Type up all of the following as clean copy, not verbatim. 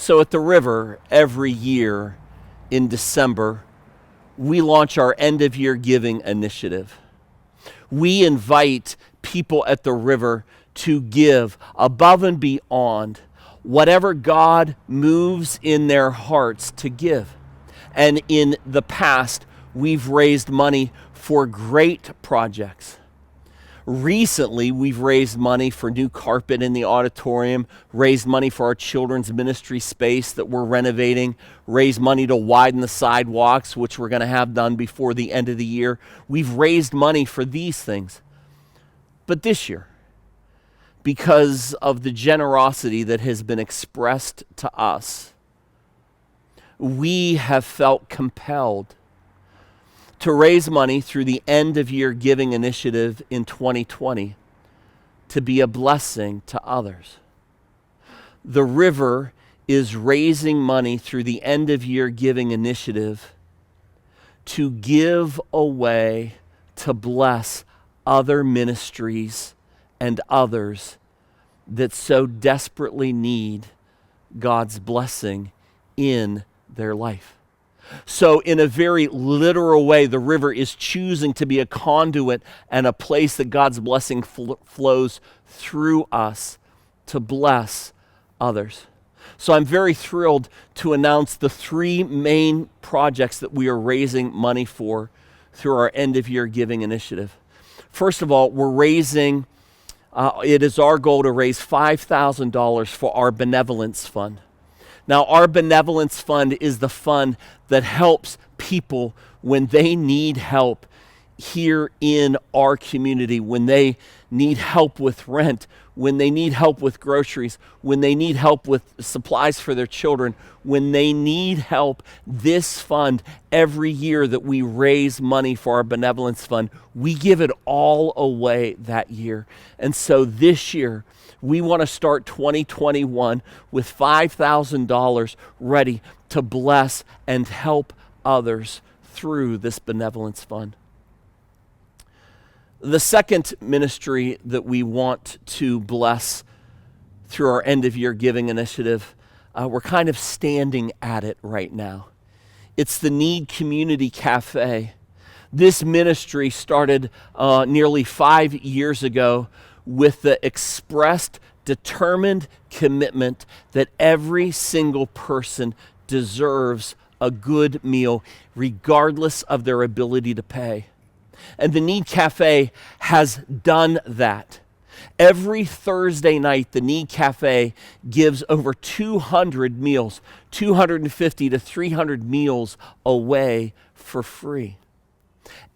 So at the river, every year in December, we launch our end-of-year giving initiative. We invite people at the river to give above and beyond whatever God moves in their hearts to give. And in the past, we've raised money for great projects. Recently, we've raised money for new carpet in the auditorium, raised money for our children's ministry space that we're renovating, raised money to widen the sidewalks, which we're going to have done before the end of the year. We've raised money for these things. But this year, because of the generosity that has been expressed to us, we have felt compelled to raise money through the end-of-year giving initiative in 2020 to be a blessing to others. The river is raising money through the end-of-year giving initiative to give away to bless other ministries and others that so desperately need God's blessing in their life. So in a very literal way, the river is choosing to be a conduit and a place that God's blessing flows through us to bless others. So I'm very thrilled to announce the three main projects that we are raising money for through our end-of-year giving initiative. First of all, we're raising, it is our goal to raise $5,000 for our Benevolence Fund. Now, our Benevolence Fund is the fund that helps people when they need help here in our community, when they need help with rent, when they need help with groceries, when they need help with supplies for their children, when they need help. This fund, every year that we raise money for our Benevolence Fund, we give it all away that year. And so this year, we want to start 2021 with $5,000 ready to bless and help others through this Benevolence Fund. The second ministry that we want to bless through our end-of-year giving initiative, we're kind of standing at it right now. It's the Knead Community Cafe. This ministry started nearly 5 years ago with the expressed, determined commitment that every single person deserves a good meal, regardless of their ability to pay. And the Knead Cafe has done that. Every Thursday night, the Knead Cafe gives over 200 meals, 250 to 300 meals away for free.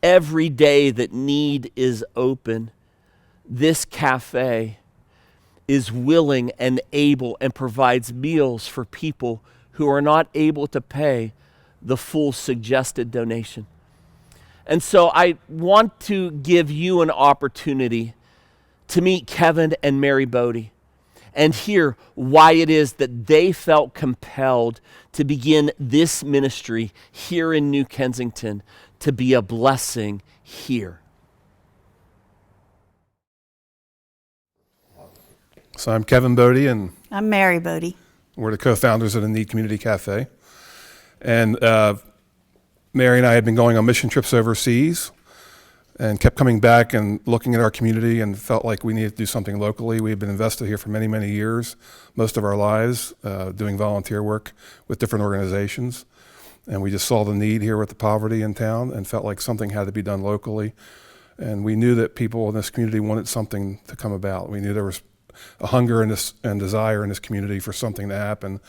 Every day that Knead is open, this cafe is willing and able and provides meals for people who are not able to pay the full suggested donation. And so I want to give you an opportunity to meet Kevin and Mary Bodie and hear why it is that they felt compelled to begin this ministry here in New Kensington to be a blessing here. So I'm Kevin Bodie, and I'm Mary Bodie. We're the co-founders of the Knead Community Cafe. And Mary and I had been going on mission trips overseas and kept coming back and looking at our community and felt like we needed to do something locally. We had been invested here for many, many years, most of our lives, doing volunteer work with different organizations. And we just saw the need here with the poverty in town and felt like something had to be done locally. And we knew that people in this community wanted something to come about. We knew there was a hunger and desire in this community for something to happen.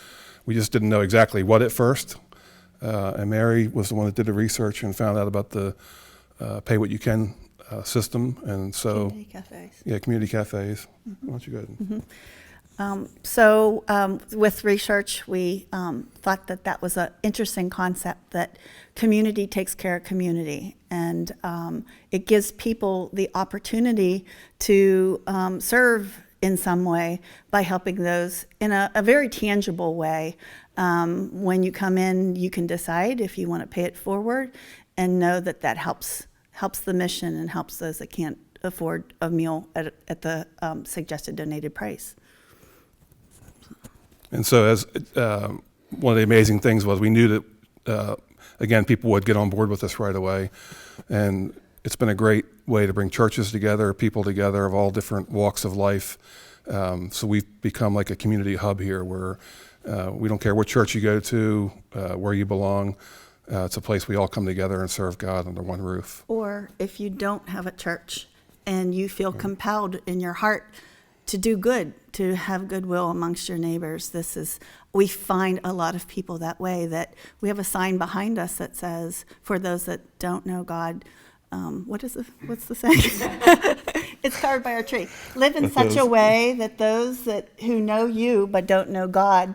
We just didn't know exactly what at first. And Mary was the one that did the research and found out about the pay what you can system. And so, Community cafes. Yeah, community cafes. Mm-hmm. Why don't you go ahead? So with research, we thought that that was an interesting concept, that community takes care of community. And it gives people the opportunity to serve in some way by helping those in a very tangible way. When you come in, you can decide if you want to pay it forward and know that that helps the mission and helps those that can't afford a meal at the suggested donated price. And so as one of the amazing things was we knew that, again, people would get on board with us right away. And it's been a great way to bring churches together, people together of all different walks of life. So we've become like a community hub here where we don't care what church you go to, where you belong. It's a place we all come together and serve God under one roof. Or if you don't have a church and you feel compelled in your heart to do good, to have goodwill amongst your neighbors, we find a lot of people that way, that we have a sign behind us that says, for those that don't know God, what's the saying? It's covered by our tree. Live in such a way that those who know you but don't know God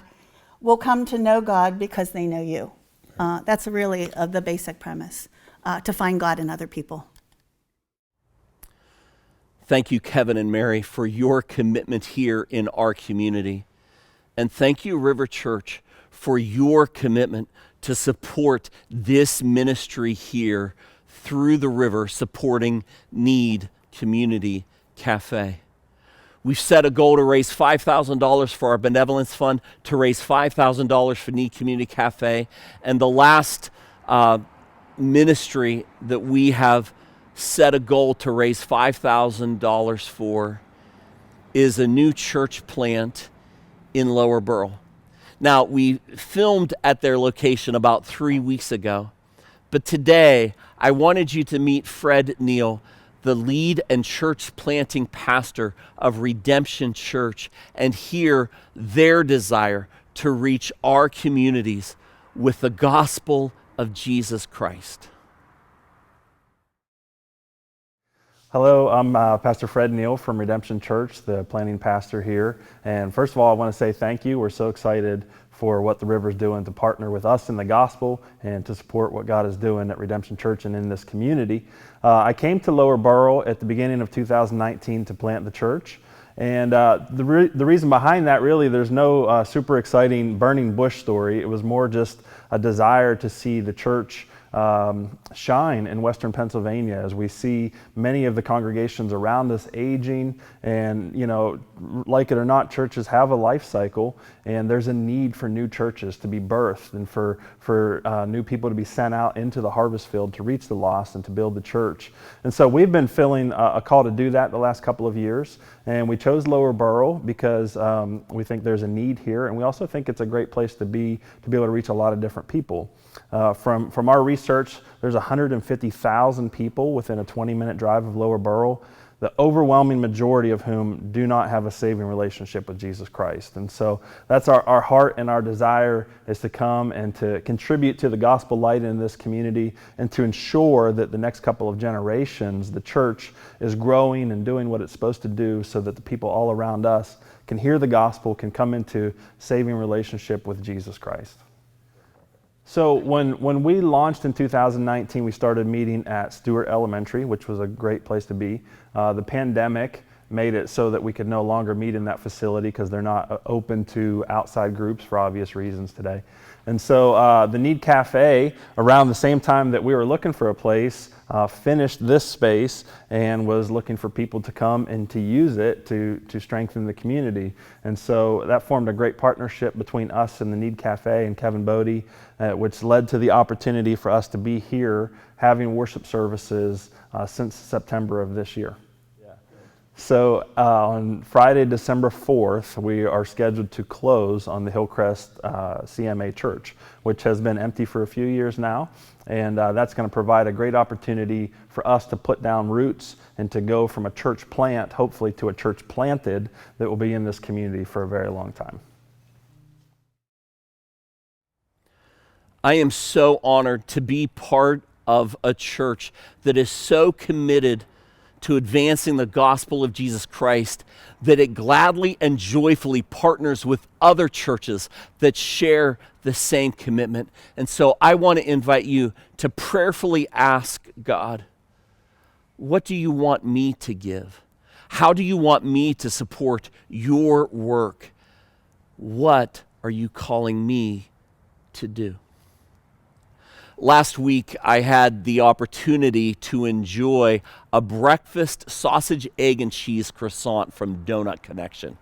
will come to know God because they know you. That's really the basic premise, to find God in other people. Thank you, Kevin and Mary, for your commitment here in our community. And thank you, River Church, for your commitment to support this ministry here through the river, supporting Knead Community Cafe. We've set a goal to raise $5,000 for our Benevolence Fund, to raise $5,000 for Knead Community Cafe. And the last ministry that we have set a goal to raise $5,000 for is a new church plant in Lower Burrell. Now, we filmed at their location about 3 weeks ago, but today I wanted you to meet Fred Neal, the lead and church planting pastor of Redemption Church, and hear their desire to reach our communities with the gospel of Jesus Christ. Hello, I'm Pastor Fred Neal from Redemption Church, the planting pastor here. And first of all, I want to say thank you. We're so excited for what the River's doing to partner with us in the gospel and to support what God is doing at Redemption Church and in this community. I came to Lower Burrell at the beginning of 2019 to plant the church. And the reason behind that, really, there's no super exciting burning bush story. It was more just a desire to see the church shine in Western Pennsylvania as we see many of the congregations around us aging, and like it or not, churches have a life cycle, and there's a need for new churches to be birthed and for new people to be sent out into the harvest field to reach the lost and to build the church. And so we've been feeling a call to do that the last couple of years, and we chose Lower Burrell because we think there's a need here, and we also think it's a great place to be able to reach a lot of different people. From our research, there's 150,000 people within a 20-minute drive of Lower Burrell, the overwhelming majority of whom do not have a saving relationship with Jesus Christ. And so that's our heart and our desire, is to come and to contribute to the gospel light in this community and to ensure that the next couple of generations, the church is growing and doing what it's supposed to do so that the people all around us can hear the gospel, can come into saving relationship with Jesus Christ. So when we launched in 2019, we started meeting at Stewart Elementary, which was a great place to be. The pandemic made it so that we could no longer meet in that facility because they're not open to outside groups for obvious reasons today. And so the Knead Cafe, around the same time that we were looking for a place, finished this space and was looking for people to come and to use it to strengthen the community. And so that formed a great partnership between us and the Knead Cafe and Kevin Bodie, which led to the opportunity for us to be here having worship services since September of this year. So on Friday, December 4th, we are scheduled to close on the Hillcrest CMA Church, which has been empty for a few years now. And that's going to provide a great opportunity for us to put down roots and to go from a church plant, hopefully, to a church planted that will be in this community for a very long time. I am so honored to be part of a church that is so committed to advancing the gospel of Jesus Christ that it gladly and joyfully partners with other churches that share the same commitment. And so I want to invite you to prayerfully ask God, what do you want me to give? How do you want me to support your work? What are you calling me to do? Last week, I had the opportunity to enjoy a breakfast sausage, egg, and cheese croissant from Donut Connection.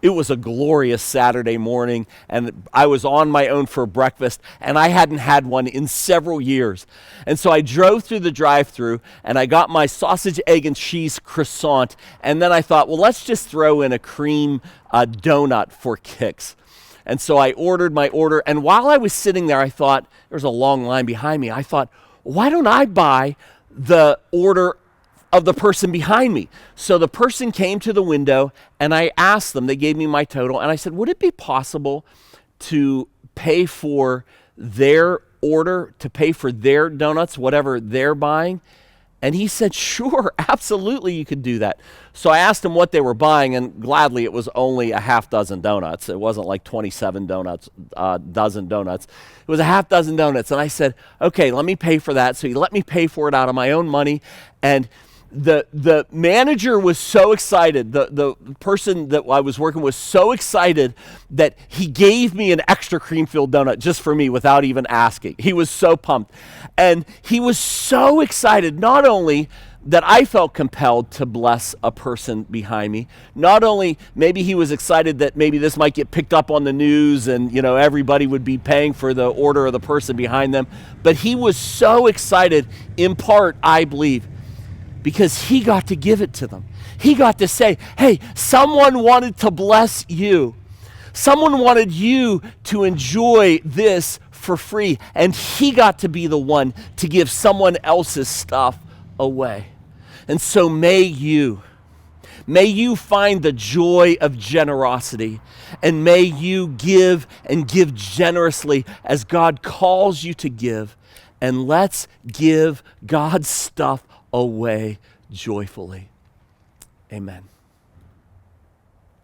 It was a glorious Saturday morning, and I was on my own for breakfast, and I hadn't had one in several years. And so I drove through the drive-thru, and I got my sausage, egg, and cheese croissant, and then I thought, well, let's just throw in a cream donut for kicks. And so I ordered my order, and while I was sitting there, I thought, there was a long line behind me, I thought, why don't I buy the order of the person behind me? So the person came to the window, and I asked them, they gave me my total, and I said, would it be possible to pay for their order, to pay for their donuts, whatever they're buying? And he said, sure, absolutely, you could do that. So I asked him what they were buying, and gladly it was only a half dozen donuts. It wasn't like 27 dozen donuts. It was a half dozen donuts. And I said, okay, let me pay for that. So he let me pay for it out of my own money. And the manager was so excited, the person that I was working with was so excited that he gave me an extra cream-filled donut just for me without even asking. He was so pumped. And he was so excited, not only that I felt compelled to bless a person behind me, not only maybe he was excited that maybe this might get picked up on the news and, you know, everybody would be paying for the order of the person behind them, but he was so excited, in part, I believe, because he got to give it to them. He got to say, hey, someone wanted to bless you. Someone wanted you to enjoy this for free, and he got to be the one to give someone else's stuff away. And so may you find the joy of generosity, and may you give and give generously as God calls you to give, and let's give God's stuff away joyfully. Amen.